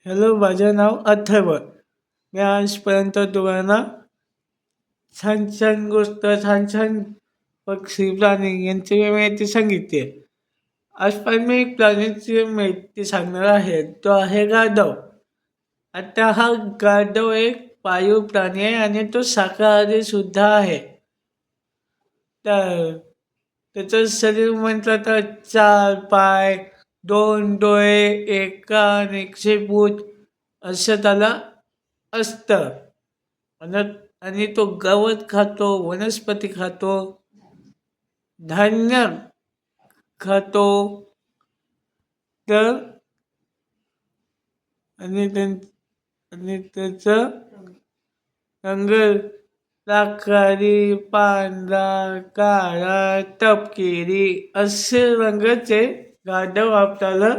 Hello, माझं नाव अथर्व. मी आजपर्यंत तुम्हाला छान छान गोष्ट, छान छान पक्षी, प्राणी यांची माहिती सांगितली आहे. आज पण मी एक प्राणीची माहिती सांगणार आहे. तो आहे गाढव. आता हा गाढव एक पाळीव प्राणी आहे आणि तो शाकाहारी सुद्धा आहे. त्या त्याचं शरीर म्हटलं तर 4 पाय, 2 डोळे, 1 कान, 100 बोट असं त्याला असतं. आणि आणि तो गवत खातो, वनस्पती खातो, धान्य खातो. तर आणि आणि त्याचं रंग राखाडी, पांढरा, काळा, तपकिरी असे रंगाचे गाढव आपल्याला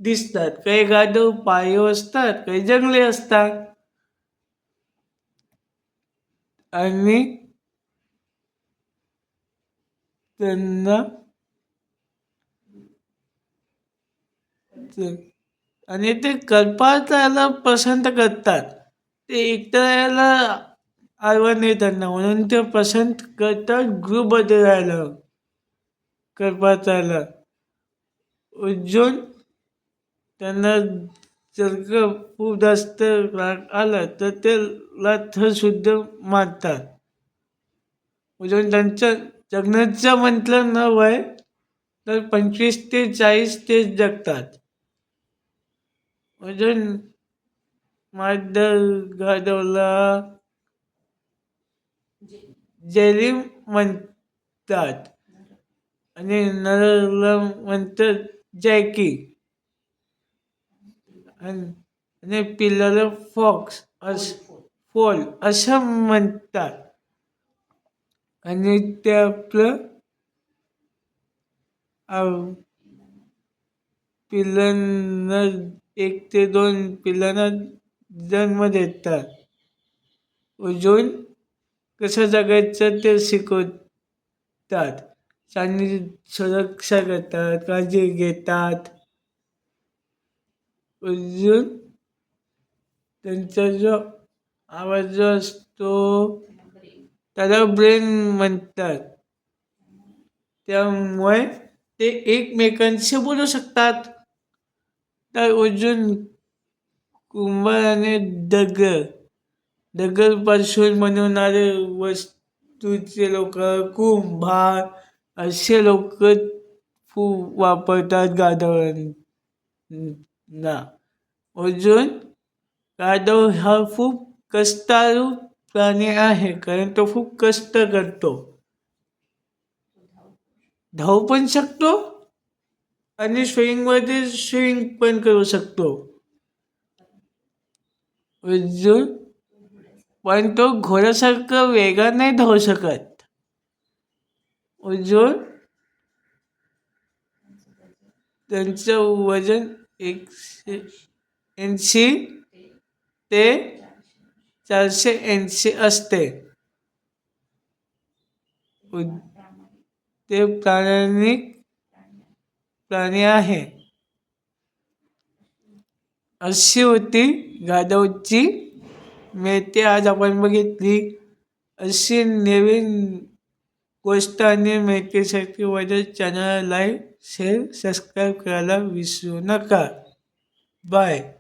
दिसतात. काही गाढव पाळीव असतात, काही जंगली असतात. आणि त्यांना आणि ते कल्पात राहायला पसंत करतात. ते एकटं राहायला आवडत नाही त्यांना, म्हणून ते पसंत करतात ग्रुपमध्ये राहायला, कल्पात राहायला. अजून त्यांना जर का खूप जास्त राग आला तर ते लाथसुद्धा मारतात. अजून त्यांचं जगण्याचं म्हटलं न वय तर 25 ते 40 ते जगतात. अजून मादा गाढवला जेली म्हणतात आणि नराला म्हणतात जॅकी आणि पिल्लाला फॉक्स फोल असं म्हणतात. आणि ते आपलं पिल्लांना 1 ते 2 पिल्लांना जन्म देतात. अजून कसं जगायचं ते शिकवतात. चांगली सुरक्षा करतात, काळजी घेतात. अजून त्यांचा जो आवाज जो असतो त्याला ब्रेन म्हणतात. त्यामुळे ते एकमेकांशी बोलू शकतात. तर अजून कुंभार आणि दगडपासून बनवणारे वस्तूचे लोक, कुंभार असे लोक खूप वापरतात गाढवांना. अजून गाढव हा खूप कष्टाळू प्राणी आहे, कारण तो खूप कष्ट करतो. धावू पण शकतो आणि स्विंगमध्ये स्विंग पण करू शकतो. अजून पण तो घोड्यासारखं वेगाने नाही धावू शकत. अजून त्यांचं वजन 180 ते 480 असते. ते प्राणी आहे. अशी होती गाढवची माहिती आज आपण बघितली. अशी नवीन गोष्ट आणि माहितीसाठी माझ्या चॅनलला लाईक, शेअर, सबस्क्राईब करायला विसरू नका. बाय.